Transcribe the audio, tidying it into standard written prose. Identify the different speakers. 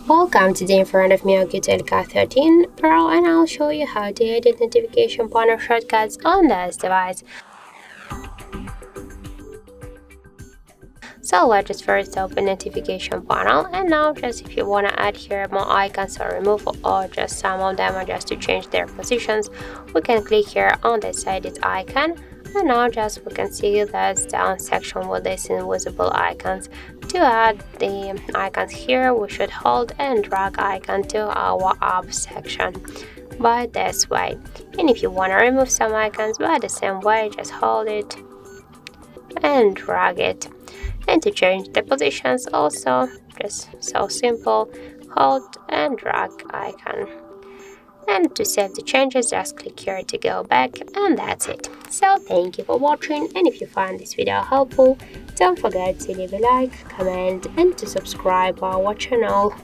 Speaker 1: Welcome, today in front of me OUKITEL K13 Pro, and I'll show you how to edit notification panel shortcuts on this device. So let's just first open notification panel, and now just if you want to add here more icons or remove or just some of them or just to change their positions, we can click here on this edit icon. And now just we can see this down section with these invisible icons. To add the icons here, we should hold and drag icon to our up section by this way. And if you want to remove some icons by the same way, just hold it and drag it. And to change the positions also, just so simple, hold and drag icon. And to save the changes, just click here to go back, and that's it. So thank you for watching, and if you find this video helpful, don't forget to leave a like, comment and to subscribe our channel.